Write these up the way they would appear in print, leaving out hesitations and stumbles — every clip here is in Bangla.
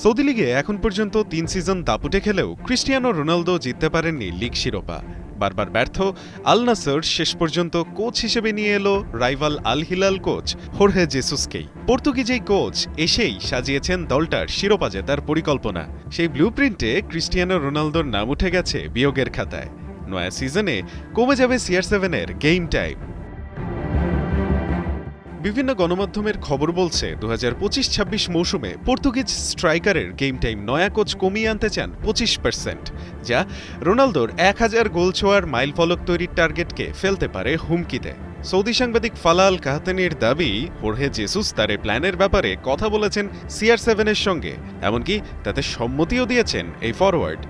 সৌদি লিগে এখন পর্যন্ত ৩ সিজন দাপুটে খেলেও ক্রিস্টিয়ানো রোনালদো জিততে পারেননি লিগ শিরোপা। বারবার ব্যর্থ আল নাসর শেষ পর্যন্ত কোচ হিসেবে নিয়ে এলো রাইভাল আল হিলাল কোচ হোর্হে জেসুসকেই। পর্তুগিজ এই কোচ এসেই সাজিয়েছেন দলটার শিরোপা জেতার পরিকল্পনা। সেই ব্লুপ্রিন্টে ক্রিস্টিয়ানো রোনালদোর নাম উঠে গেছে বিয়োগের খাতায়। নয়া সিজনে কমে যাবে CR7-এর গেম টাইম। বিভিন্ন গণমাধ্যমের খবর বলছে 2025-26 মৌসুমে পর্তুগিজ স্ট্রাইকারের গেম টাইম নয়া কোচ কমিয়ে আনতে চান 25%, যা রোনালদোর 1000 গোল ছোঁয়ার মাইলফলক তৈরির টার্গেটকে ফেলতে পারে হুমকিতে। সৌদি সাংবাদিক ফালাল কাহতানির দাবি, হোর্হে জেসুস তার এই প্ল্যানের ব্যাপারে কথা বলেছেন CR7-এর সঙ্গে, এমনকি তাতে সম্মতিও দিয়েছেন এই ফরওয়ার্ড।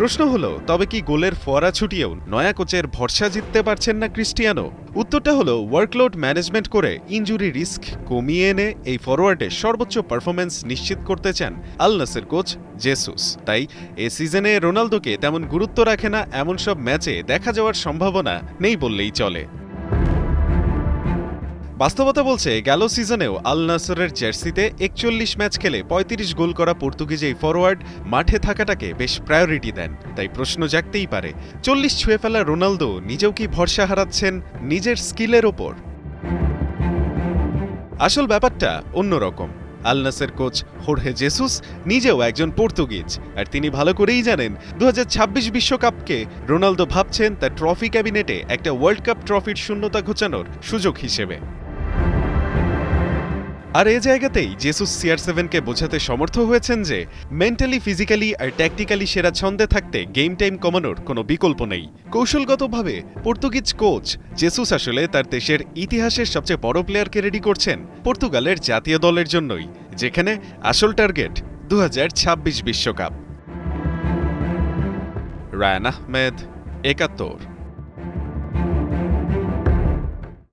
প্রশ্ন হলো, তবে কি গোলের ফোয়ারা ছুটিয়েও নয়া কোচের ভরসা জিততে পারছেন না ক্রিস্টিয়ানো? উত্তরটা হলো, ওয়ার্কলোড ম্যানেজমেন্ট করে ইনজুরি রিস্ক কমিয়ে এনে এই ফরওয়ার্ডের সর্বোচ্চ পারফরম্যান্স নিশ্চিত করতে চান আল নাসের কোচ জেসুস। তাই এ সিজনে রোনালদোকে তেমন গুরুত্ব রাখে না এমন সব ম্যাচে দেখা যাওয়ার সম্ভাবনা নেই বললেই চলে। বাস্তবতা বলছে, গেল সিজনেও আল নাসরের জার্সিতে 41 ম্যাচ খেলে 35 গোল করা পর্তুগিজ এই ফরওয়ার্ড মাঠে থাকাটাকে বেশ প্রায়োরিটি দেন। তাই প্রশ্ন জাগতেই পারে, 40 ছুঁয়ে ফেলা রোনালদো নিজেও কি ভরসা হারাচ্ছেন নিজের স্কিলের ওপর? আসল ব্যাপারটা অন্যরকম। আল নাসের কোচ হোর্হে জেসুস নিজেও একজন পর্তুগিজ, আর তিনি ভালো করেই জানেন 2026 বিশ্বকাপকে রোনালদো ভাবছেন তার ট্রফি ক্যাবিনেটে একটা ওয়ার্ল্ড কাপ ট্রফির শূন্যতা ঘোচানোর সুযোগ হিসেবে। আর এ জায়গাতেই জেসুস CR7-কে বোঝাতে সমর্থ হয়েছেন যে মেন্টালি, ফিজিক্যালি আর ট্যাকটিক্যালি সেরা ছন্দে থাকতে গেম টাইম কমানোর কোনো বিকল্প নেই। কৌশলগতভাবে পর্তুগিজ কোচ জেসুস আসলে তার দেশের ইতিহাসের সবচেয়ে বড় প্লেয়ারকে রেডি করছেন পর্তুগালের জাতীয় দলের জন্যই, যেখানে আসল টার্গেট 2026 বিশ্বকাপ। রায়ান আহমেদ, 71।